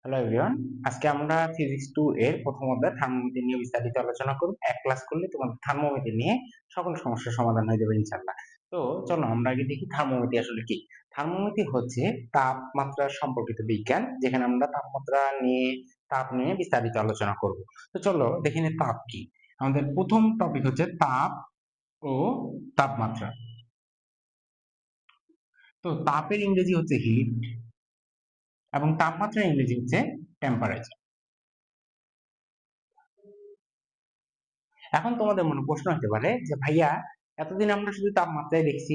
Hello everyone, আজকে আমরা physics 2 এর প্রথম অধ্যায় থার্মোমিটার নিয়ে বিস্তারিত আলোচনা করব। এক ক্লাস করলে তোমাদের থার্মোমিটার নিয়ে সকল সমস্যার সমাধান হয়ে যাবে ইনশাআল্লাহ। তো চলো আমরা আগে দেখি থার্মোমিটার আসলে কি। থার্মোমিটার হচ্ছে তাপমাত্রা সম্পর্কিত বিজ্ঞান, যেখানে আমরা তাপ নিয়ে বিস্তারিত আলোচনা করব। তো চলো দেখে নিই তাপ কি। আমাদের প্রথম টপিক হচ্ছে তাপ ও তাপমাত্রা। তো তাপের ইংরেজি হচ্ছে হিট এবং তাপমাত্রার ইংরেজি হচ্ছে টেম্পারেচার। এখন তোমাদের মনে প্রশ্ন হতে পারে যে ভাইয়া, এতদিন আমরা শুধু তাপমাত্রায় দেখছি,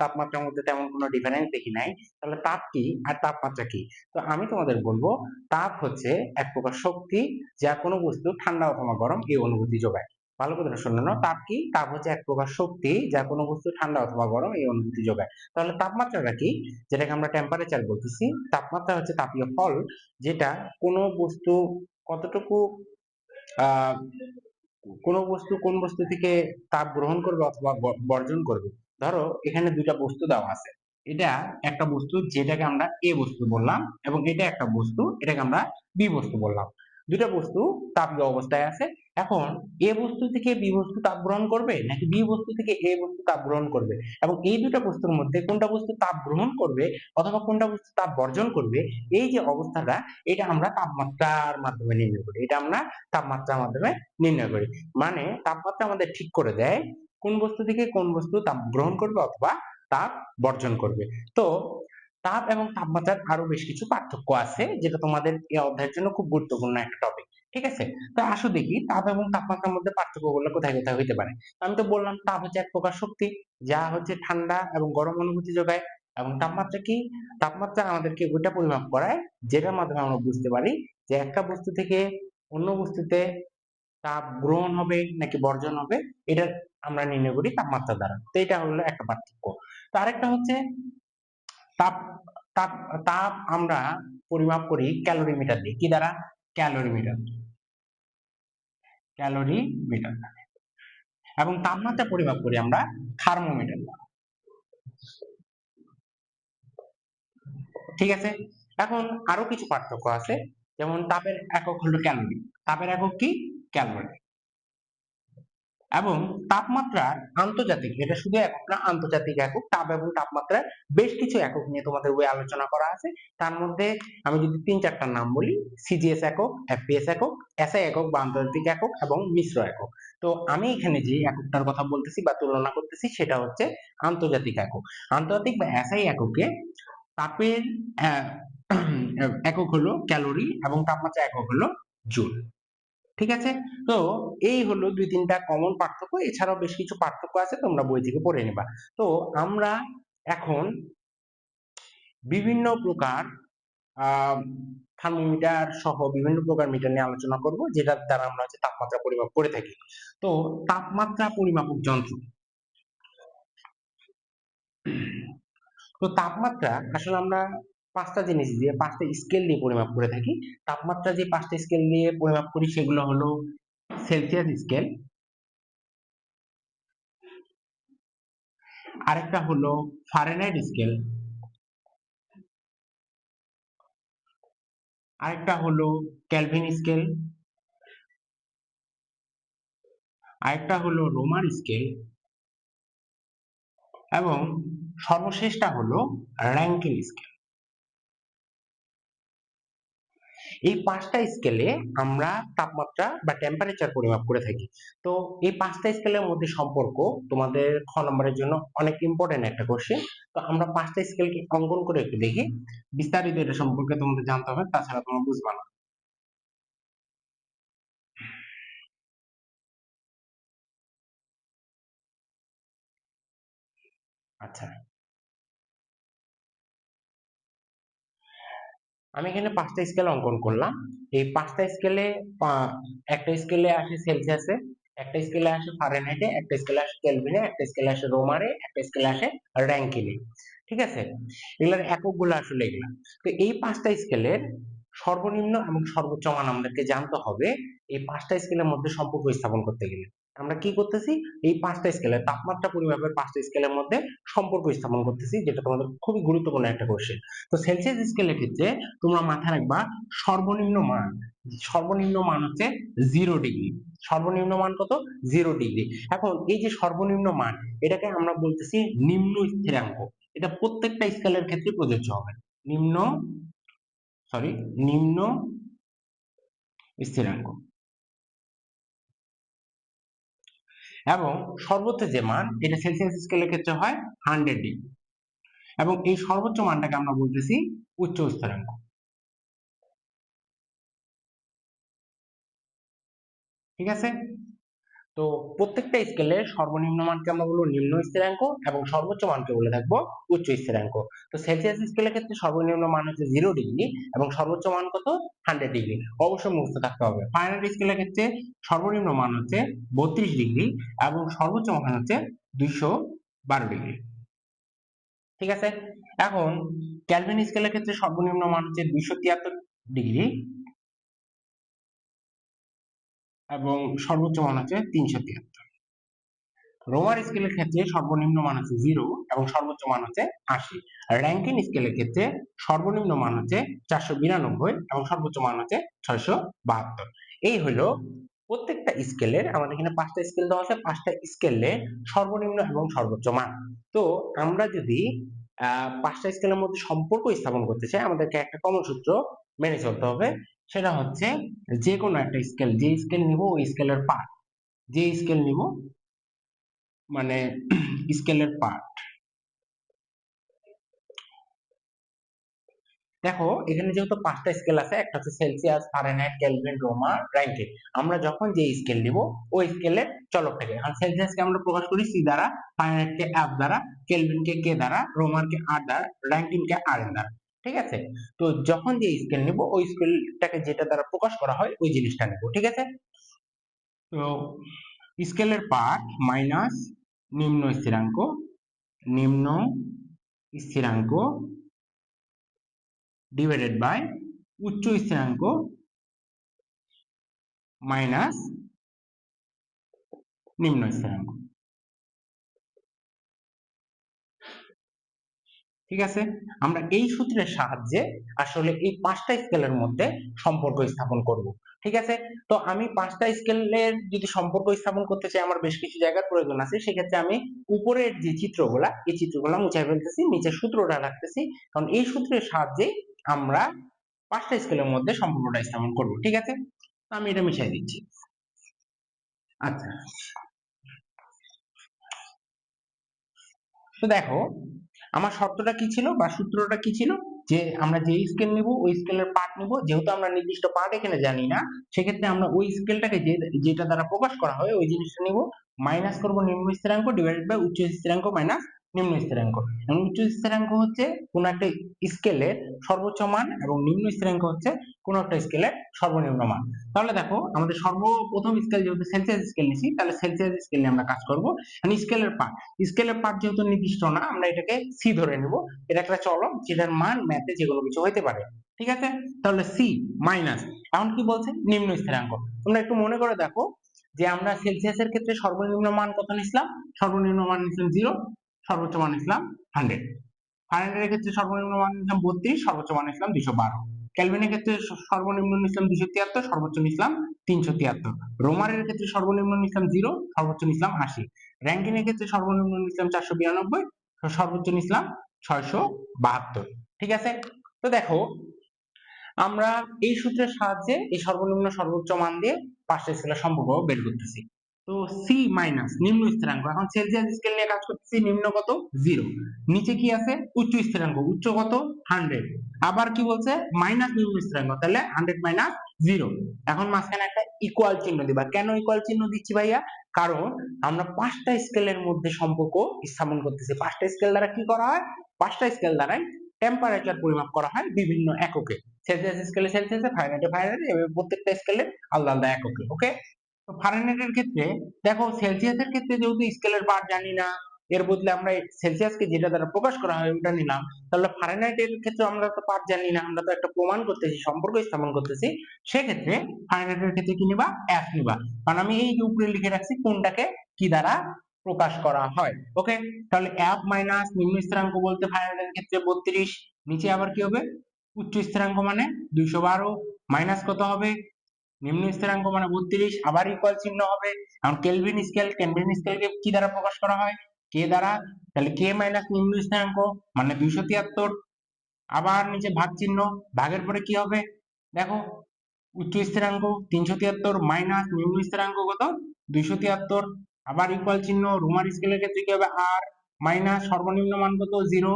তাপমাত্রার মধ্যে তেমন কোনো ডিফারেন্স দেখি নাই, তাহলে তাপ কি আর তাপমাত্রা কি? তো আমি তোমাদের বলবো, তাপ হচ্ছে এক প্রকার শক্তি যা কোনো বস্তু ঠান্ডা অথবা গরম এই অনুভূতি যোগায়। ভালো করে শুনে নাও, তাপ কি? তাপ হচ্ছে এক প্রকার শক্তি যা কোনো বস্তু ঠান্ডা অথবা গরম এই অনুভূতি যোগায়। তাহলে তাপমাত্রাটা কি? যেটাকে আমরা টেম্পারেচার বলতেছি। তাপমাত্রা হচ্ছে তাপীয় ফল, যেটা কোনো বস্তু কতটুকু আহ কোন বস্তু থেকে তাপ গ্রহণ করবে অথবা বর্জন করবে। ধরো এখানে দুইটা বস্তু দেওয়া আছে, এটা একটা বস্তু যেটাকে আমরা এ বস্তু বললাম, এবং এটা একটা বস্তু এটাকে আমরা বি বস্তু বললাম। দুইটা বস্তু তাপীয় অবস্থায় আছে। এখন এ বস্তু থেকে বি বস্তু তাপ গ্রহণ করবে নাকি বি বস্তু থেকে এ বস্তু তাপ গ্রহণ করবে, এবং এই দুটা বস্তুর মধ্যে কোনটা বস্তু তাপ গ্রহণ করবে অথবা কোনটা বস্তু তাপ বর্জন করবে, এই যে অবস্থাটা, এটা আমরা তাপমাত্রার মাধ্যমে নির্ণয় করি। এটা আমরা তাপমাত্রার মাধ্যমে নির্ণয় করি। মানে তাপমাত্রা আমাদের ঠিক করে দেয় কোন বস্তু থেকে কোন বস্তু তাপ গ্রহণ করবে অথবা তাপ বর্জন করবে। তো তাপ এবং তাপমাত্রার আরো বেশ কিছু পার্থক্য আছে, যেটা তোমাদের এই অধ্যায়ের জন্য খুব গুরুত্বপূর্ণ একটা টপিক। ঠিক আছে, তো আসো দেখি তাপ এবং তাপমাত্রার মধ্যে পার্থক্যগুলো কোথায় কোথায় হইতে পারে। আমি তো বললাম তাপ হচ্ছে এক প্রকার শক্তি যা হচ্ছে ঠান্ডা এবং গরম অনুভূতি যোগায়। এবং তাপমাত্রা কি? তাপমাত্রা আমাদেরকে ওইটা পরিমাপ করায় যেটার মাধ্যমে আমরা বুঝতে পারি যে একটা বস্তু থেকে অন্য বস্তুতে তাপ গ্রহণ হবে নাকি বর্জন হবে। এটা আমরা নির্ণয় করি তাপমাত্রা দ্বারা। তো এটা হলো একটা পার্থক্য। তো আরেকটা হচ্ছে তাপ তাপ তাপ আমরা পরিমাপ করি ক্যালোরিমিটার দিয়ে। কি দ্বারা? ক্যালোরিমিটার। ক্যালোরিমিটার। এবং তাপমাত্রা পরিমাপ করি আমরা থার্মোমিটার দ্বারা। ঠিক আছে, এখন আরো কিছু পার্থক্য আছে। যেমন তাপের একক হলো ক্যালোরি। তাপের একক কি? ক্যালোরি। এবং তাপমাত্রার আন্তর্জাতিক, এটা শুধু একক না, আন্তর্জাতিক একক। তাপ এবং তাপমাত্রার বেশ কিছু একক নিয়ে তোমাদের বই আলোচনা করা আছে। তার মধ্যে আমি যদি তিন চারটার নাম বলি: সিজিএস একক, এফপিএস একক, এসআই একক বা আন্তর্জাতিক একক, এবং মিশ্র একক। তো আমি এখানে যে এককটার কথা বলতেছি বা তুলনা করতেছি সেটা হচ্ছে আন্তর্জাতিক একক। আন্তর্জাতিক বা এসআই এককে তাপের আহ, একক হলো ক্যালোরি এবং তাপমাত্রা একক হলো জুল। ঠিক আছে, তো এই হলো দুই তিনটা কমন পার্থক্য। এছাড়াও বেশ কিছু পার্থক্য আছে, তোমরা বই থেকে পড়ে নিবা। তো আমরা এখন বিভিন্ন প্রকার থার্মোমিটার সহ বিভিন্ন প্রকার মিটার নিয়ে আলোচনা করব, যেটার দ্বারা আমরা হচ্ছে তাপমাত্রা পরিমাপ করে থাকি। তো তাপমাত্রা পরিমাপক যন্ত্র। তো তাপমাত্রা আসলে আমরা পাঁচটা জিনিস দিয়ে, পাঁচটা স্কেল দিয়ে পরিমাপ করে থাকি। তাপমাত্রা যে পাঁচটা স্কেল দিয়ে পরিমাপ করি সেগুলো হলো সেলসিয়াস স্কেল, আরেকটা হলো ফারেনহাইট স্কেল, আরেকটা হলো কেলভিন স্কেল, আরেকটা হলো রোমান স্কেল, এবং সর্বশেষটা হলো র্যাঙ্কিন স্কেল। এই পাঁচটা স্কেলে আমরা তাপমাত্রা বা টেম্পারেচার পরিমাপ করে থাকি। তো এই পাঁচটা স্কেলের মধ্যে সম্পর্ক তোমাদের খ নম্বরের জন্য অনেক ইম্পর্টেন্ট একটা কোশ্চেন। তো আমরা পাঁচটা স্কেলকে অঙ্কন করে একটু দেখি, বিস্তারিত এটা সম্পর্কে তোমাদের জানতে হবে, তাছাড়া তোমরা বুঝবা না। আচ্ছা, আমি এখানে পাঁচটা স্কেল অঙ্কন করলাম। এই পাঁচটা স্কেলে একটা স্কেলে আসে সেলসিয়াসে, একটা স্কেলে আসে ফারেনহাইটে, একটা স্কেলে আসে কেলভিনে, একটা স্কেলে আসে রোমারে, একটা স্কেলে আসে র্যাঙ্কিনে। ঠিক আছে, এগুলোর এককগুলো আসলে এগুলা। তো এই পাঁচটা স্কেলের সর্বনিম্ন এবং সর্বোচ্চ মান আমাদেরকে জানতে হবে এই পাঁচটা স্কেলের মধ্যে সম্পর্ক স্থাপন করতে গেলে। আমরা কি করতেছি, এই 5টা স্কেলের তাপমাত্রা পরিমাপের 5টা স্কেলের মধ্যে সম্পর্ক স্থাপন করতেছি, যেটা তোমাদের খুবই গুরুত্বপূর্ণ একটা কোশ্চেন। তো সেলসিয়াস স্কেলের ক্ষেত্রে তোমরা মাথায় রাখবা সর্বনিম্ন মান হচ্ছে 0 ডিগ্রি। সর্বনিম্ন মান কত? 0 ডিগ্রি। এখন এই যে সর্বনিম্ন মান, এটাকে আমরা বলতেছি নিম্ন স্থিরাঙ্ক। এটা প্রত্যেকটা স্কেলের ক্ষেত্রে প্রযোজ্য হবে। নিম্ন নিম্ন স্থিরাঙ্ক। এবং সর্বোচ্চ যে মান, এটা সেলসিয়াস স্কেলের ক্ষেত্রে হয় 100 ডিগ্রি। এবং এই সর্বোচ্চ মানটাকে আমরা বলতেছি উচ্চ স্থিরাঙ্ক। ঠিক আছে? তো প্রত্যেকটা স্কেলের সর্বনিম্ন মানকে আমরা বলবো নিম্ন স্থিরাঙ্ক এবং সর্বোচ্চ মানকে বলে থাকবো উচ্চ স্থিরাঙ্ক। তো সেলসিয়াস স্কেলের ক্ষেত্রে সর্বনিম্ন মান হচ্ছে 0 ডিগ্রি এবং সর্বোচ্চ মান কত? 100 ডিগ্রি। অবশ্যই মুখস্থ থাকতে হবে। ফারেনহাইট স্কেলের ক্ষেত্রে সর্বনিম্ন মান হচ্ছে 32 ডিগ্রি এবং সর্বোচ্চ মান হচ্ছে 212 ডিগ্রি। ঠিক আছে? এখন কেলভিন স্কেলের ক্ষেত্রে সর্বনিম্ন মান হচ্ছে 273 ডিগ্রি এবং সর্বোচ্চ মান হচ্ছে 373। রোমার স্কেলের ক্ষেত্রে সর্বনিম্ন মান হচ্ছে 0 এবং সর্বোচ্চ মান হচ্ছে 80। র্যাঙ্কিন স্কেলের ক্ষেত্রে সর্বনিম্ন মান হচ্ছে 492 এবং সর্বোচ্চ মান হচ্ছে 672। এই হলো প্রত্যেকটা স্কেলের, আমাদের এখানে 5টা স্কেল দেওয়া আছে, 5টা স্কেলে সর্বনিম্ন এবং সর্বোচ্চ মান। তো আমরা যদি 5টা স্কেলের মধ্যে সম্পর্ক স্থাপন করতে চাই, আমাদেরকে একটা কমন সূত্র মেনে চলতে হবে। সেটা হচ্ছে যে কোনো একটা স্কেল, যে স্কেল নিব ওই স্কেলের পার্ট, যে স্কেল নিব মানে স্কেলের পার্ট। দেখো এখানে যেহেতু 5টা স্কেল আছে, একটা হচ্ছে Celsius, Fahrenheit, Kelvin, Reaumur, Rankine. আমরা যখন যে স্কেল নিব ওই স্কেলের চলকটাকে, এখন সেলসিয়াসকে আমরা প্রকাশ করি সি দ্বারা, ফারেনহাইটকে এফ দ্বারা, কেলভিনকে কে দ্বারা, রোমারকে আর দ্বারা, র্যাঙ্কিনকে আর এন দ্বারা। ঠিক আছে? তো যখন যে স্কেল নিব ওই স্কেলটাকে যেটা দ্বারা প্রকাশ করা হয় ওই জিনিসটা নেব। ঠিক আছে? তো স্কেলের পার্ট মাইনাস নিম্ন স্থিরাঙ্ক, নিম্ন স্থিরাঙ্ক ডিভাইডেড বাই উচ্চ স্থিরাঙ্ক মাইনাস নিম্ন স্থিরাঙ্ক। ঠিক আছে? আমরা এই সূত্রের সাহায্যে আসলে এই 5টা স্কেলের মধ্যে সম্পর্ক স্থাপন করব। ঠিক আছে? তো আমি 5টা স্কেলের যদি সম্পর্ক স্থাপন করতে চাই, আমার বেশ কিছু জায়গার প্রয়োজন আছে। সেক্ষেত্রে আমি উপরের যে চিত্রগুলা, এই চিত্রগুলা মুছে ফেলতেছি, নিচে সূত্রটা রাখতেছি, কারণ এই সূত্রের সাহায্যে আমরা 5টা স্কেলের মধ্যে সম্পর্কটা স্থাপন করব। ঠিক আছে? আমি এটা মিশিয়ে দিচ্ছি। আচ্ছা, তো দেখো আমার শর্তটা কি ছিল বা সূত্রটা কি ছিল, যে আমরা যে স্কেল নিব ওই স্কেলের পার্ট নিব, যেহেতু আমরা নির্দিষ্ট পার্ট এখানে জানি না, সেক্ষেত্রে আমরা ওই স্কেলটাকে যেটা দ্বারা প্রকাশ করা হয় ওই জিনিসটা নিব, মাইনাস করব নিম্ন স্থিরাঙ্ক ডিভাইডেড বাই উচ্চ স্থিরাঙ্ক মাইনাস নিম্ন স্থিরাঙ্ক। এবং উচ্চ স্থিরাঙ্ক হচ্ছে কোন একটা স্কেলের সর্বোচ্চ মান এবং নিম্ন স্থিরাঙ্ক হচ্ছে কোন একটা স্কেলের সর্বনিম্ন মান। তাহলে দেখো আমাদের সর্বপ্রথম স্কেল যেহেতু সেলসিয়াস স্কেল নিছি, তাহলে সেলসিয়াস স্কেল নিয়ে আমরা কাজ করব। স্কেলের পার্ট যেহেতু নির্দিষ্ট না, আমরা এটাকে সি ধরে নেব। এটা একটা চলক যেটার মান ম্যাথে যেকোনো কিছু হইতে পারে। ঠিক আছে? তাহলে সি মাইনাস, এখন কি বলছে? নিম্ন স্থিরাঙ্ক। তোমরা একটু মনে করে দেখো যে আমরা সেলসিয়াসের ক্ষেত্রে সর্বনিম্ন মান কত নিছিলাম? সর্বনিম্ন মান নিছিলাম 0, সর্বোচ্চ মান নিছিলাম 100। ফারেনহাইটের ক্ষেত্রে সর্বনিম্ন মান নিছিলাম 32, সর্বোচ্চ মান নিছিলাম 212। কেলভিনের ক্ষেত্রে সর্বনিম্ন নিছিলাম 273, সর্বোচ্চ নিছিলাম 373। রোমারের ক্ষেত্রে সর্বনিম্ন নিছিলাম 0, সর্বোচ্চ নিছিলাম 80। র্যাঙ্কিনের ক্ষেত্রে সর্বনিম্ন নিছিলাম 492, সর্বোচ্চ নিছিলাম 672। ঠিক আছে? তো দেখো আমরা এই সূত্রের সাহায্যে এই সর্বনিম্ন সর্বোচ্চ মান দিয়ে 5টা স্কেলের সম্পর্ক বের করতেছি। তো সি মাইনাস নিম্ন স্থিরাঙ্ক, এখন সেলসিয়াস স্কেল নিয়ে কাজ করতেছি, নিম্ন কত? 0। নিচে কি আছে? উচ্চ স্থিরাঙ্ক, উচ্চ কত? 100। আবার কি বলছে? মাইনাস নিম্ন স্থিরাঙ্ক, তাহলে 100 মাইনাস 0। এখন মাঝখানে একটা ইকুয়াল চিহ্ন দিবা। কেন ইকুয়াল চিহ্ন দিচ্ছি ভাইয়া? কারণ আমরা 5টা স্কেলের মধ্যে সম্পর্ক স্থাপন করতেছি। 5টা স্কেল দ্বারা কি করা হয়? 5টা স্কেল দ্বারাই টেম্পারেচার পরিমাপ করা হয় বিভিন্ন এককে। সেলসিয়াস স্কেলে সেলসিয়াসে, ফারেনহাইটে ফারেনহাইটে, এভাবে প্রত্যেকটা স্কেলে আলাদা আলাদা এককে। ওকে? তো ফারেনহাইটের ক্ষেত্রে দেখো সেলসিয়াসের ক্ষেত্রে যেহেতু স্কেলের পার্ট জানি না, এর বদলে আমরা সেলসিয়াসকে যেটা দ্বারা প্রকাশ করা হয় ওটা নিলাম, তাহলে ফারেনহাইটের ক্ষেত্রে আমরা তো পাঠ জানি না, আমরা তো একটা প্রমাণ করতেছি, সম্পর্ক স্থাপন করতেছি। সেক্ষেত্রে ফারেনহাইটের ক্ষেত্রে কি নিবা, এফ নিবা, কারণ আমি এই যে উপরে লিখে রাখছি কোনটাকে কি দ্বারা প্রকাশ করা হয়। ওকে, তাহলে এফ মাইনাস নিম্ন স্থিরাঙ্ক বলতে ফারেনহাইটের ক্ষেত্রে 32, নিচে আবার কি হবে উচ্চ স্থিরাঙ্ক মানে 212, মাইনাস কত হবে নিম্ন স্থিরাঙ্ক মানে 32, আবার ইকুয়াল চিহ্ন হবে। এখন কেলভিন স্কেলকে কি দ্বারা প্রকাশ করা হয়, কে দ্বারা, তাহলে কে মাইনাস নিম্ন স্থিরাঙ্ক মানে 273, আবার নিচে ভাগ চিহ্ন, ভাগের পরে কি হবে দেখো উচ্চ স্থিরাঙ্ক 373 মাইনাস নিম্ন স্থিরাঙ্ক কত 273, আবার ইকুয়াল চিহ্ন, রোমান স্কেলের ক্ষেত্রে কি হবে আর মাইনাস সর্বনিম্ন মান কত 0,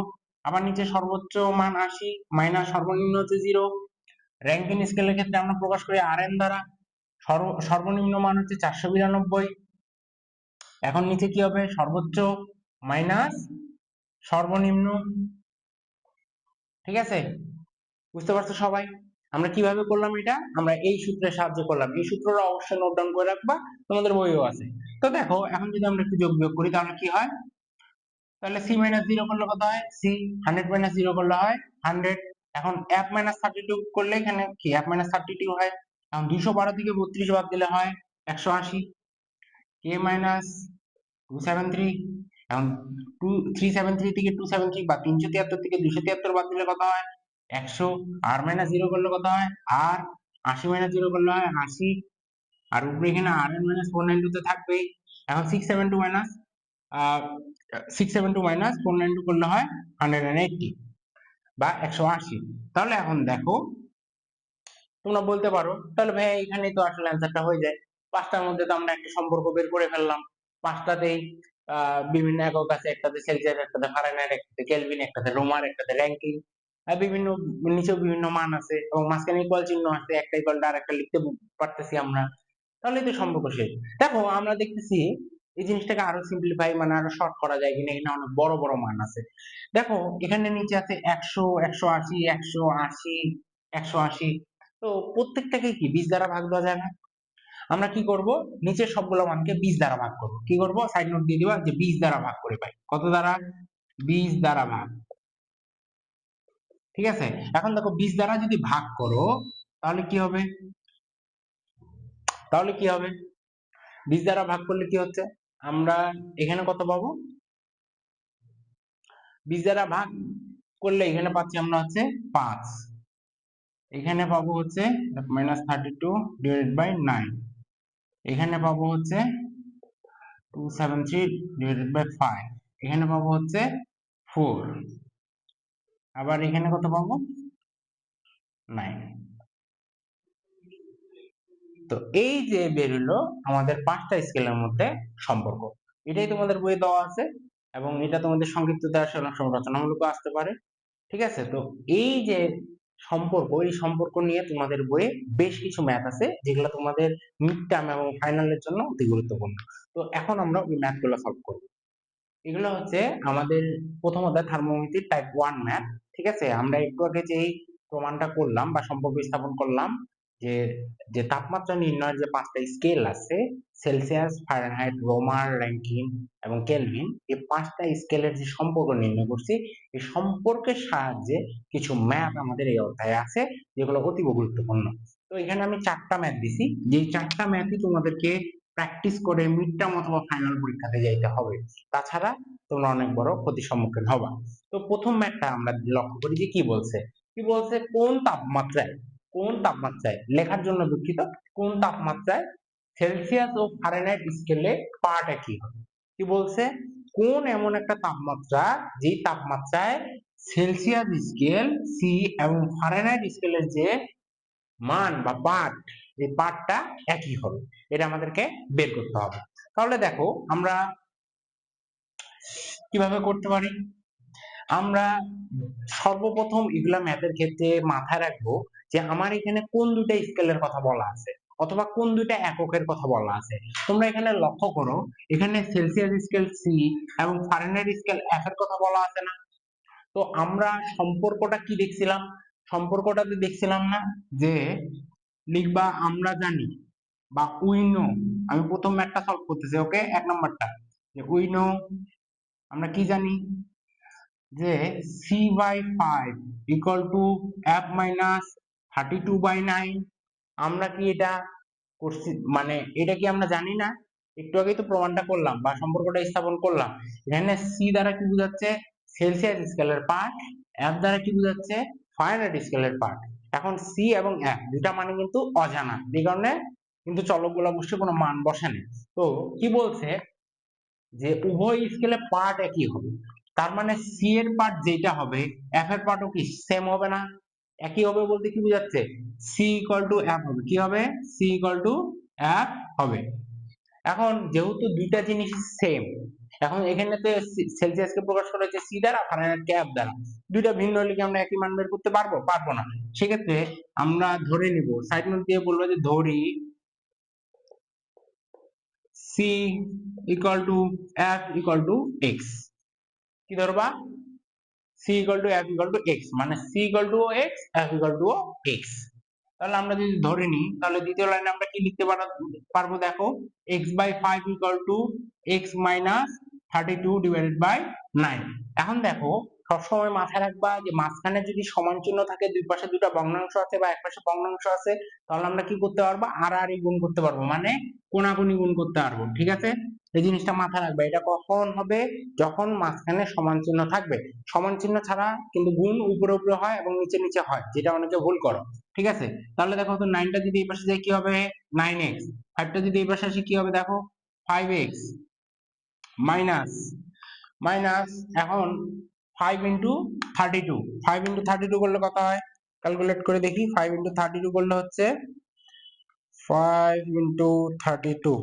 আবার নিচে সর্বোচ্চ মান 80 মাইনাস সর্বনিম্ন হচ্ছে 0। র্যাঙ্কিন স্কেলের ক্ষেত্রে আমরা প্রকাশ করি Rn দ্বারা, সর্বনিম্ন মান হচ্ছে 492। এখন নিচে কি হবে সর্বোচ্চ মাইনাস সর্বনিম্ন, ঠিক আছে, বুঝতে পারছো সবাই? আমরা কিভাবে করলাম এটা, আমরা এই সূত্রের সাহায্যে করলাম। এই সূত্রটা অবশ্যই নোট ডাউন করে রাখবা, তোমাদের বইও আছে। তো দেখো এখন যদি আমরা একটু যোগ বিয়োগ করি তাহলে কি হয়, তাহলে c মাইনাস 0 করলে কত হয় c, 100 মাইনাস 0 করলে হয় 100। এখন f মাইনাস 32 করলে এখানে কি f মাইনাস 32 হয়। এখন 212 থেকে 32 বাদ দিলে হয় 180, k মাইনাস 273, এখন 373 থেকে 273 বা 373 থেকে 273 বাদ দিলে কত হয় 100, r মাইনাস 0 করলে কত হয় r, 80 মাইনাস 0 করলে হয় 80, আর উপরে এখানে r এর মাইনাস 492 তে থাকবেই। এখন 672 মাইনাস 672 মাইনাস 492 করলে হয় 180 বা 180। তাহলে এখন দেখো তোমরা বলতে পারো তাহলে ভাই এখানেই তো আসলে অ্যান্সারটা হয়ে যায়, পাঁচটার মধ্যে তো আমরা একটা সম্পর্ক বের করে ফেললাম। পাঁচটাতেই বিভিন্ন একক আছে, একটাতে সেলসিয়াস, একটাতে ফারেনহাইট, একটাতে কেলভিন, একটাতে রোমার, একটাতে র্যাঙ্কিং, বিভিন্ন নিচেও বিভিন্ন মান আছে এবং মাঝখানে ইকুয়াল চিহ্ন আছে, একটা ইকুয়াল আর একটা লিখতে পারতেছি আমরা, তাহলে তো সম্পর্ক শেষ। দেখো আমরা দেখতেছি এই জিনিসটাকে আরো সিম্পলিফাই মানে আরো শর্ট করা যায় কিনা, এখানে অনেক বড় বড় মান আছে। দেখো এখানে নিচে আছে 100, 180, 180, 180, তো প্রত্যেকটাকে কি 20 দ্বারা ভাগ দেওয়া যায় না? আমরা কি করব, নিচের সবগুলো মানকে 20 দ্বারা ভাগ করব। কি করব, সাইড নোট দিয়ে দিবা যে 20 দ্বারা ভাগ করে পাই, কত দ্বারা 20 দ্বারা ভাগ, ঠিক আছে। এখন দেখো 20 দ্বারা যদি ভাগ করো তাহলে কি হবে, তাহলে কি হবে 20 দ্বারা ভাগ করলে কি হচ্ছে, আমরা এখানে কত পাবো, 20 দ্বারা ভাগ করলে এখানে পাচ্ছি আমরা হচ্ছে 5, এখানে পাবো হচ্ছে -32 ডিভাইডেড বাই 9, এখানে পাবো হচ্ছে 273 ডিভাইডেড বাই 5, এখানে পাবো হচ্ছে 4, আবার এখানে কত পাবো 9। তো এই যে বেরোলো আমাদের পাঁচটা স্কেলের মধ্যে সম্পর্ক, এটাই তোমাদের বইয়ে দেওয়া আছে এবং এটা তোমাদের সংক্ষিপ্ত দেওয়া অনেক সময় রচনামূলক আসতে পারে, ঠিক আছে। তো এই যে সম্পর্ক, এই সম্পর্ক নিয়ে তোমাদের বইয়ে বেশ কিছু ম্যাথ আছে যেগুলো তোমাদের মিড টার্ম এবং ফাইনালের জন্য অতি গুরুত্বপূর্ণ। তো এখন আমরা ওই ম্যাথ গুলো সলভ করবো। এগুলো হচ্ছে আমাদের প্রথম অধ্যায় থার্মোমিটার টাইপ 1 ম্যাথ, ঠিক আছে। আমরা একটু আগে যেই প্রমাণটা করলাম বা সম্পর্ক স্থাপন করলাম যে যে তাপমাত্রা নির্ণয়ের যে পাঁচটা স্কেল আছে সেলসিয়াস, ফারেনহাইট, রোমার, র্যাঙ্কিন এবং কেলভিন, এই পাঁচটা স্কেলের যে সম্পর্ক নির্ণয় করছি, এই সম্পর্কের সাহায্যে কিছু ম্যাথ আমাদের এই অধ্যায়ে আছে যেগুলো অতীব গুরুত্বপূর্ণ। তো এখানে আমি চারটা ম্যাথ দিছি, যে চারটা ম্যাথই তোমাদেরকে প্র্যাকটিস করে মিড টার্ম অথবা ফাইনাল পরীক্ষাতে যাইতে হবে, তাছাড়া তোমরা অনেক বড় ক্ষতির সম্মুখীন হবা। তো প্রথম ম্যাথটা আমরা লক্ষ্য করি যে কি বলছে, কি বলছে কোন তাপমাত্রায় লেখার জন্য দুঃখিত, কোন তাপমাত্রায় সেলসিয়াস ও ফারেনহাইট স্কেলে পার্ট একই হবে। কি বলছে, কোন এমন একটা তাপমাত্রা যেই তাপমাত্রায় সেলসিয়াস স্কেল সি এবং ফারেনহাইট স্কেলের যে মান বা পার্ট, এই পার্টটা একই হবে, এটা আমাদেরকে বের করতে হবে। তাহলে দেখো আমরা কিভাবে করতে পারি, আমরা সর্বপ্রথম এগুলা ম্যাথের ক্ষেত্রে মাথায় রাখবো যে আমার এখানে কোন দুইটা স্কেলের কথা বলা আছে অথবা কোন দুইটা এককের কথা বলা আছে। তোমরা এখানে লক্ষ্য করো, এখানে সেলসিয়াস স্কেল সি এবং ফারেনহাইট স্কেল এফ এর কথা বলা আছে না। তো আমরা সম্পর্কটা কি দেখছিলাম, সম্পর্কটাতে দেখছিলাম না যে লিখবা আমরা জানি বা উই নো, আমি প্রথম ম্যাথটা সলভ করতেছি, ওকে, এক নাম্বারটা যে উই নো আমরা কি জানি যে c/5 equal to f minus 32/9। আমরা কি এটা করছি, মানে এটা কি আমরা জানি না? একটু আগেই তো প্রমাণটা করলাম বা সম্পর্কটা স্থাপন করলাম। এখানে সি দ্বারা কি বোঝাচ্ছে? সেলসিয়াস স্কেলের পার্ট। এফ দ্বারা কি বোঝাচ্ছে? ফারেনহাইট স্কেলের পার্ট। এখন সি এবং এফ দুটা মানে কিন্তু অজানা, এই কারণে কিন্তু চলকগুলো অবশ্যই কোনো মান বসে না। তো কি বলছে যে উভয় স্কেলে পার্ট একই হবে, তার মানে সি এর পার্ট যেটা হবে এফ এর পার্টও কি সেম হবে না? একই হবে বলতে কি বোঝাচ্ছে? সি ইকুয়াল টু এফ হবে, কি হবে? সি ইকুয়াল টু এফ হবে। এখন যেহেতু দুইটা জিনিস সেম, এখন এখানে তো সেলসিয়াসকে প্রকাশ করা হচ্ছে সি দ্বারা, ফারেনহাইটকে এফ দ্বারা। দুইটা ভিন্ন হলে কি আমরা একই মান বের করতে পারবো? পারবো না। সেক্ষেত্রে আমরা ধরে নিব, সাইড নোট দিয়ে বলবো যে ধরি C equal to F equal to X. কি ধরবা? c equal to f equal to x, মানে c equal to x, f equal to x। তাহলে আমরা যদি ধরে নিই, তাহলে দ্বিতীয় লাইনে আমরা কি লিখতে পারবো দেখো, x/5 equal to x minus 32 divided by 9। এখন দেখো, সবসময় মাথায় রাখবা যে মাঝখানে যদি সমান চিহ্ন থাকে, দুই পাশে দুটো ভগ্নাংশ আছে বা এক পাশে ভগ্নাংশ আছে, তাহলে আমরা কি করতে পারবো? আর গুণ করতে পারবো, মানে কোনাকুনি গুণ করতে পারবো। ঠিক আছে, এই জিনিসটা মাথায় রাখবে। এটা কখন হবে? যখন মাঝখানে সমান চিহ্ন থাকবে। সমান চিহ্ন ছাড়া কিন্তু গুণ উপরে উপরে হয় এবং নিচে নিচে হয়, যেটা অনেকে ভুল করো। ঠিক আছে, তাহলে দেখো তো 9টা যদি এই পাশে যায় কি হবে? 9x। 5টা যদি এই পাশে আসে কি হবে দেখো? 5x মাইনাস মাইনাস এখন 5 ইন্টু 32। 5 ইন্টু 32 করলে কত হয়? ক্যালকুলেট করে দেখি। 5 ইন্টু 32 করলে হচ্ছে 5 ইন্টু 32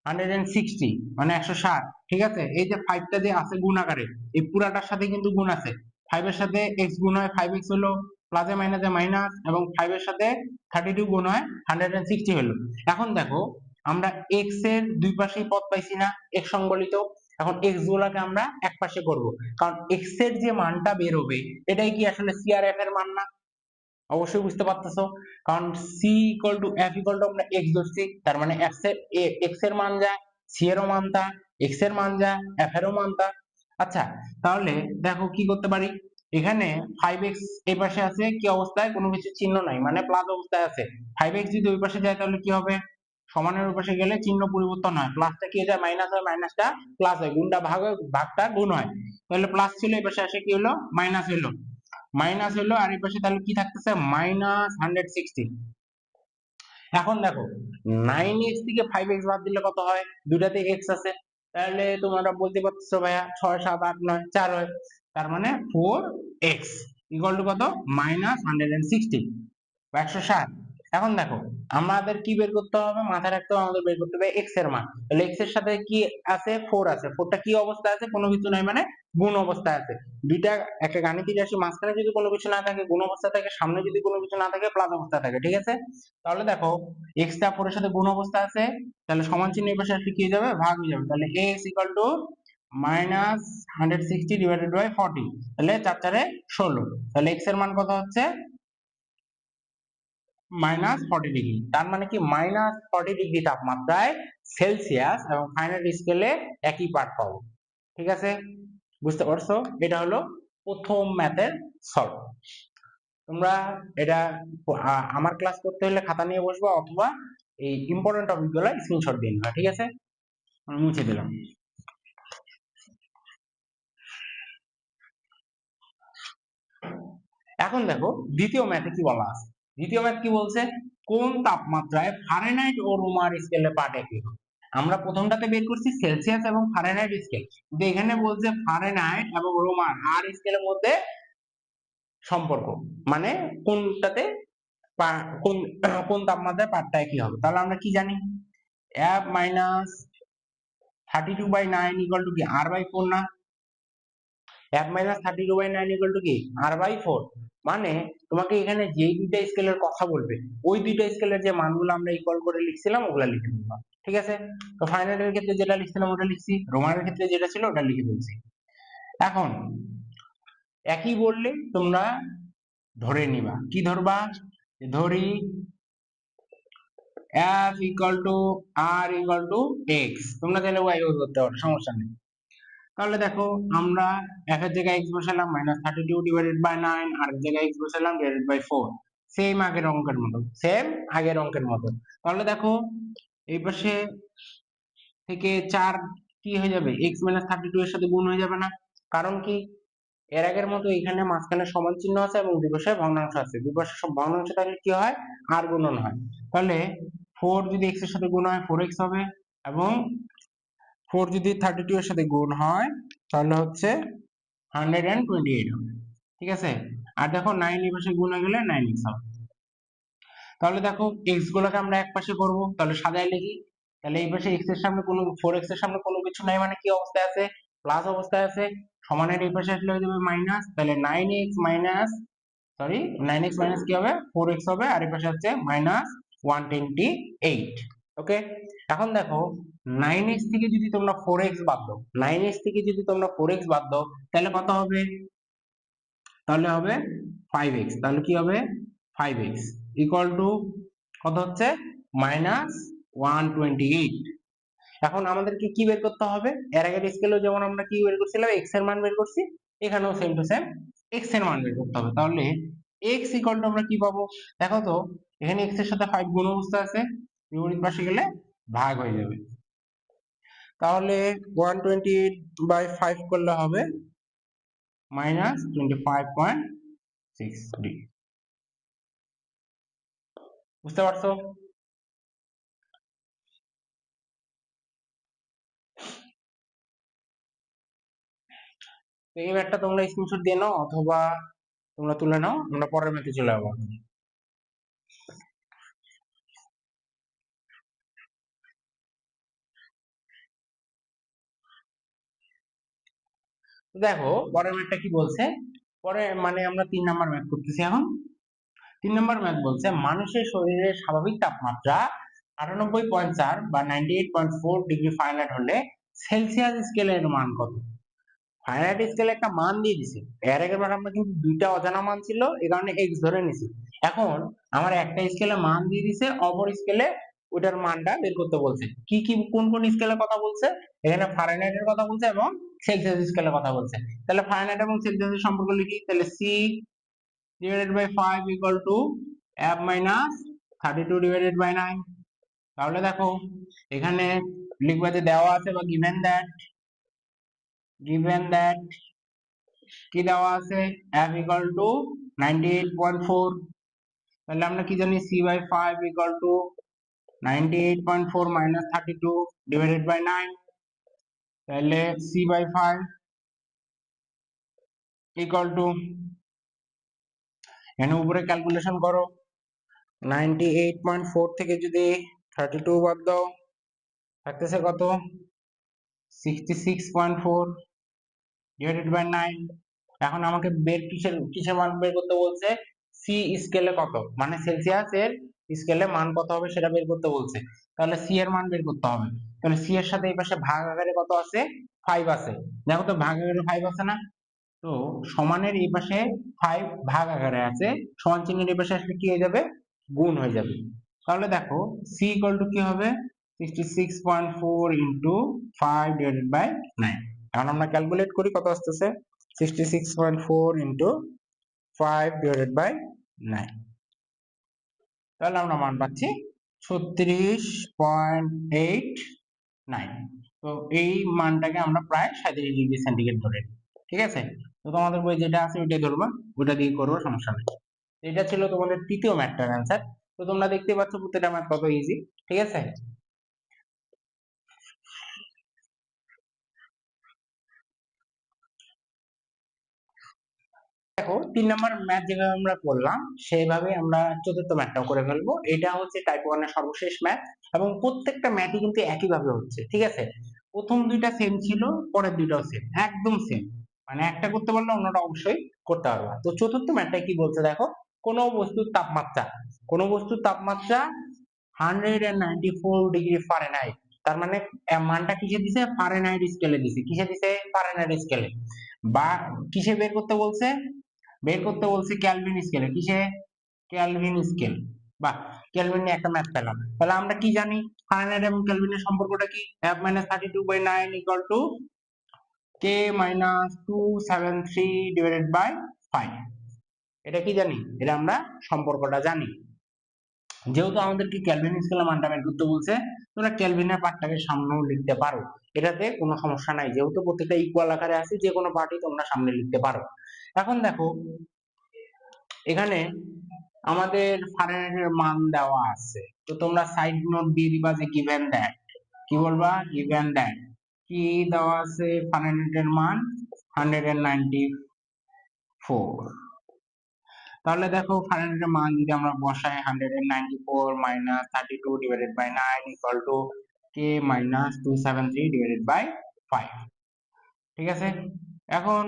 160, মানে 160। ঠিক আছে, এই যে 5টা যে আছে গুণ আকারে, এই পুরাটার সাথে কিন্তু গুণ আছে। 5 এর সাথে x গুণ হয়, 5x হলো, প্লাসে মাইনাসে মাইনাস, এবং 5 এর সাথে 32 গুণ হয়, 160 হলো। এখন দেখো, আমরা x এর দুই পাশেই পদ পাইছি না, x সংবলিত। এখন x গুলাকে আমরা এক পাশে করব, কারণ x এর যে মানটা বের হবে এটাই কি আসলে c আর f এর মান না? অবশ্যই বুঝতে পারতেছো, কারণ c equal to f equal to আমরা x ধরছি, তার মানে x এর মান যা, c এরও মান তা, x এর মান যা, f এরও মান তা। আচ্ছা, তাহলে দেখো কি করতে পারি। এখানে 5x এই পাশে আছে, কি অবস্থায়? কোনো কিছু চিহ্ন নাই, মানে প্লাস অবস্থায় আছে। 5x যদি ওই পাশে যায় তাহলে কি হবে? সমানের ওই পাশে গেলে চিহ্ন পরিবর্তন হয়, প্লাসটা কি হয়ে যায়? মাইনাস হয়, মাইনাসটা প্লাস হয়, গুণটা ভাগ হয়, ভাগটা গুণ হয়। তাহলে প্লাস ছিল, এই পাশে আসে কি হলো? মাইনাস হলো। মাইনাস হলো, আর এই পাশে তাহলে কি থাকতেছে? মাইনাস 160। এখন দেখো, 9x থেকে 5x বাদ দিলে কত হয়? দুটাতে x আছে, তাহলে তোমরা বলতে পারতেছো ভাইয়া 6 7 8 9 4 হয়, তার মানে 4x ইকুয়াল টু কত? মাইনাস 160 বা 160। এখন দেখো, আমাদের কি বের করতে হবে? মাথায় রাখতে হবে, আমাদের বের করতে হবে x এর মান। তাহলে x এর সাথে কি আছে? 4 আছে। 4টা কি অবস্থায় আছে? কোনো কিছু নাই, মানে গুণ অবস্থায় আছে। দুইটা একটা গাণিতিক রাশি, মাঝখানে যদি কোনো কিছু না থাকে গুণ অবস্থায় থাকে, সামনে যদি কোনো কিছু না থাকে প্লাস অবস্থায় থাকে। ঠিক আছে, তাহলে দেখো, x টা 4 এর সাথে গুণ অবস্থা আছে, তাহলে সমান চিহ্ন এই পাশে আসলে কি হয়ে যাবে? ভাগ হয়ে যাবে। তাহলে x equal to minus 160 divided by 40, তাহলে 4 4 16। তাহলে x এর মান কত হচ্ছে? Minus 40 degree. তার মানে কি, মাইনাস 40 ডিগ্রি তাপমাত্রায় সেলসিয়াস এবং ফারেনহাইট স্কেলে একই পাঠ পাবো। ঠিক আছে, বুঝতে পারছো? এটা হলো প্রথম ম্যাথের সলভ। তোমরা এটা আমার ক্লাস করতে হলে খাতা নিয়ে বসবা, অথবা এই ইম্পর্টেন্ট টপিক গুলো স্ক্রিনশট দিয়ে নিবা। ঠিক আছে, আমি মুছে দিলাম। এখন দেখো দ্বিতীয় ম্যাথে কি বলা আছে। দ্বিতীয় ম্যাথ কি বলছে? কোন তাপমাত্রায় ফারেনহাইট ও রোমার স্কেলে পাঠ একই হবে? আমরা প্রথমটাতে বের করছি সেলসিয়াস এবং ফারেনহাইট স্কেল, কিন্তু এখানে বলছে ফারেনহাইট এবং রোমান আর স্কেলের মধ্যে সম্পর্ক, মানে কোনটাতে কোন কোন তাপমাত্রায় পাঠটা একই হবে। তাহলে আমরা কি জানি? f মাইনাস 32/9 ইকুয়াল টু কি r/4 না? f মাইনাস 32/9 ইকুয়াল টু কি r/4। মানে তোমাকে এখানে যেই দুইটা স্কেলের কথা বলবে, ওই দুইটা স্কেলের যে মানগুলো আমরা ইকুয়াল করে লিখছিলাম ওগুলা লিখে দিবা। ঠিক আছে, তো ফাইনালের ক্ষেত্রে যেটা লিখছিলাম ওটা লিখছি, রোমানের ক্ষেত্রে যেটা ছিল ওটা লিখে ফেলছি। এখন একই বললে তোমরা ধরে নিবা, কি ধরবা? ধরি f equal to r equal to x, তোমরা চাইলে y ও ধরতে পারো, সমস্যা নেই। তাহলে দেখো আমরা একের জায়গায় x বসালাম -32/9, আর এক জায়গায় x বসালাম /4, সেম আগের অঙ্কের মতো, সেম আগের অঙ্কের মতো। তাহলে দেখো এই পাশে থেকে 4 কি হয়ে যাবে, x - 32 এর সাথে গুণ হয়ে যাবে না? কারণ কি, এর আগের মতো এখানে মাঝখানে সমান চিহ্ন আছে এবং দুই পাশে ভগ্নাংশ আছে, দুই পাশে সব ভগ্নাংশ থাকলে কি হয়, আর গুণন হয়। তাহলে 4 যদি x এর সাথে গুণ হয় 4x হবে, এবং 4 যদি 32 এর সাথে গুণ হয় তাহলে হচ্ছে 128 হবে, ঠিক আছে। আর দেখো 9 এই পাশে গুণ হয়ে গেলে 9x হবে। তাহলে দেখো x গুলোকে আমরা এক পাশে করব, তাহলে সাজায় লিখি। তাহলে এই পাশে x এর সামনে কোনো 4x এর সামনে কোনো কিছু নাই, মানে কি অবস্থায় আছে, প্লাস অবস্থায় আছে। সমানের এই পাশে আসলে হয়ে যাবে মাইনাস, তাহলে 9x minus, sorry 9x minus কি হবে, 4x হবে, আর এই পাশে হচ্ছে -128। ওকে, এখন দেখো 9x থেকে যদি তোমরা 4x বাদ দাও, 9x থেকে যদি তোমরা 4x বাদ দাও তাহলে কত হবে, তাহলে হবে 5x। তাহলে কি হবে, 5x ইকুয়াল টু কত হচ্ছে, -128। এখন আমাদেরকে কি বের করতে হবে, এর আগের স্কেলেও যেমন আমরা কি বের করছিলাম, x এর মান বের করছি, এখানেও সেম টু সেম x এর মান বের করতে হবে। তাহলে x ইকুয়াল টু আমরা কি পাবো, দেখো তো এখানে x এর সাথে 5 গুণ অবস্থা আছে, বিপরীত পাশে গেলে ভাগ হয়ে যাবে। তাহলে 128/5 করলে হবে -25.6 ডিগ্রি। বুঝতে পারছো? তো এই ম্যাথটা তোমরা স্ক্রিনশট দিয়ে নাও অথবা তোমরা তুলে নাও, আমরা পরের ম্যাথে চলে যাবো। দেখো পরের ম্যাথটা কি বলছে, পরে মানে আমরা 3 নাম্বার ম্যাথ করতেছি এখন। 3 নাম্বার ম্যাথ বলছে মানুষের শরীরের স্বাভাবিক তাপমাত্রা 98.4 বা 98.4 ডিগ্রি ফারেনহাইট হলে সেলসিয়াস স্কেলের মান কত? ফারেনহাইট স্কেলে একটা মান দিয়ে দিছে, এর আগের বার আমরা কিন্তু দুইটা অজানা মান ছিল, এই কারণে x ধরে নিছি। এখন আমার একটা স্কেলে মান দিয়ে দিছে, অপর স্কেলে ওটার মানটা বের করতে বলছে। কি কি কোন কোন স্কেলের কথা বলছে, এখানে ফারেনহাইটের কথা বলছে এবং সেলসিয়াস স্কেলের কথা বলছে। তাহলে ফারেনহাইট এবং সেলসিয়াসের সম্পর্ক লিখি, তাহলে c divided by 5 equal to f minus 32 divided by 9। তাহলে দেখো এখানে লিখবা যে দেওয়া আছে বা given that কি দেওয়া আছে, f equal to 98.4। তাহলে আমরা কি জানি, c by 5 equal to 98.4 minus 32 divided by 9। তাহলে c by 5 equal to, এখানে উপরে ক্যালকুলেশন করো, 98.4 থেকে যদি 32 বাদ দাও থাকতেছে কত, 66.4 ডিভাইডেড বাই 9। এখন আমাকে বের কিসের মান বের করতে বলছে, সি স্কেলে কত, মানে সেলসিয়াস এর স্কেলে মান কত হবে সেটা বের করতে বলছে। তাহলে সি এর মান বের করতে হবে। তাহলে সি এর সাথে এই পাশে ভাগ আকারে কত আছে, 5 আছে, দেখো তো ভাগ আকারে 5 আছে না, তো সমানের এই পাশে 5 ভাগ আকারে আছে, সমান চিহ্নের এই পাশে আসলে কি হয়ে যাবে, গুণ হয়ে যাবে। তাহলে দেখো c ইকুয়াল টু কি হবে, 66.4 ইনটু 5 ডিভাইডেড বাই 9। এখন আমরা ক্যালকুলেট করি কত আসতেছে, 66.4 ইনটু 5 ডিভাইডেড বাই 9। তাহলে আমরা মান পাচ্ছি 36.89। তো এই মানটাকে আমরা প্রায় 37 ডিগ্রি সেন্টিগ্রেড ধরে নিই, ঠিক আছে। তো তোমাদের বই যেটা আছে ওইটাই ধরবা, ওইটা দিয়ে করবো, সমস্যা নেই। এটা ছিল তোমাদের তৃতীয় ম্যাথটার অ্যান্সার। তো তোমরা দেখতে পাচ্ছ প্রত্যেকটা ম্যাথ কত ইজি, ঠিক আছে। দেখো 3 নাম্বার ম্যাথ যেভাবে আমরা করলাম সেইভাবে আমরা চতুর্থ ম্যাথটাও করে ফেলবো। এটা হচ্ছে টাইপ 1 এর সর্বশেষ ম্যাথ এবং প্রত্যেকটা ম্যাথই কিন্তু একই ভাবে হচ্ছে, ঠিক আছে। প্রথম দুইটা সেম ছিল, পরের দুইটাও সেম, একদম সেম, মানে একটা করতে পারলে অন্যটা অবশ্যই করতে পারবা। তো চতুর্থ ম্যাথটা কি বলছে দেখো, কোন বস্তুর তাপমাত্রা 194 ডিগ্রি ফারেনহাইট, তার মানে মানটা কিসে দিছে, ফারেনহাইট স্কেলে দিছে, কিসে দিছে, ফারেনহাইট স্কেলে, বা কিসে বের করতে বলছে কেলভিন স্কেলে, কিসে, কেলভিন স্কেল। বা কেলভিন নিয়ে একটা ম্যাথ পেলাম। তাহলে আমরা কি জানি ফারেনহাইট এবং কেলভিনের সম্পর্কটা কি, f - 32/9 equal to K minus 273 divided by 5। এটা কি জানি? এটা আমরা সম্পর্কটা জানি। যেহেতু আমাদেরকে কেলভিন স্কেলের মানটা বের করতে বলছে, তোমরা কেলভিনের পার্টটাকে সামনেও লিখতে পারো, এটাতে কোনো সমস্যা নাই। যেহেতু প্রত্যেকটা ইকুয়াল আকারে আছে, যে কোনো পার্টই তোমরা সামনে লিখতে পারো। এখন দেখো এখানে আমাদের ফারেনহাইটের মান দেওয়া আছে, তো তোমরা সাইড নোট দিয়ে দিবা যে গিভেন দ্যাট। কি বলবা? গিভেন দ্যাট কি দেওয়া আছে? ফারেনহাইটের মান 194। তাহলে দেখো ফারেনহাইটের মান যদি আমরা বসাই 194 minus 32 divided by 9 equal to K minus 273 divided by 5। ঠিক আছে, এখন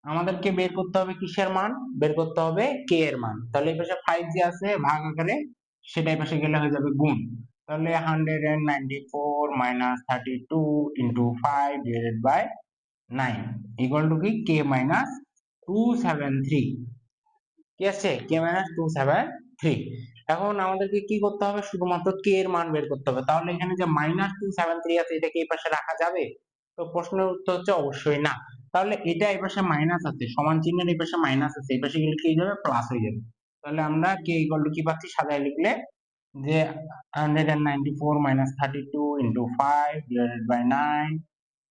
আমাদেরকে বের করতে হবে কিসের মান? বের করতে হবে কে এর মান। তাহলে এই পাশে 5 যে আছে ভাগ আকারে, সেটা এই পাশে গেলে হয়ে যাবে গুণ। তাহলে 194 minus 32 into 5 divided by 9 equal to কি? K minus 273। কি আছে? K minus 273। এখন আমাদেরকে কি করতে হবে? শুধুমাত্র কে এর মান বের করতে হবে। তাহলে এখানে যে মাইনাস 273 আছে, এটা কি এই পাশে রাখা যাবে? তো প্রশ্নের উত্তর হচ্ছে অবশ্যই না। তাহলে এটা এই পাশে মাইনাস আছে, সমান চিহ্নের এই পাশে মাইনাস আছে, এই পাশে গেলে কি হয়ে যাবে? প্লাস হয়ে যাবে। তাহলে আমরা কে ইকুয়াল টু কি পাচ্ছি? সাজায় লিখলে যে 194 minus 32 into 5 divided by 9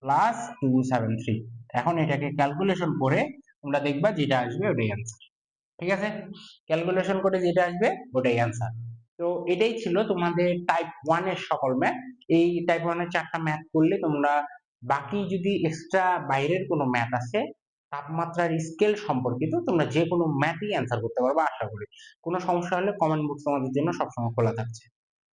plus 273। এখন এটাকে ক্যালকুলেশন করে তোমরা দেখবা যেটা আসবে ওটাই অ্যান্সার। ঠিক আছে, ক্যালকুলেশন করে যেটা আসবে ওটাই অ্যান্সার। তো এটাই ছিল তোমাদের টাইপ 1 এর সকল ম্যাথ। এই টাইপ 1 এর 4টা ম্যাথ করলে তোমরা বাকি যদি এক্সট্রা বাইরের কোনো ম্যাথ আছে তাপমাত্রার স্কেল সম্পর্কিত, তোমরা যে কোনো ম্যাথই অ্যান্সার করতে পারবে আশা করি। কোনো সমস্যা হলে কমেন্ট বক্স তোমাদের জন্য সবসময় খোলা থাকছে।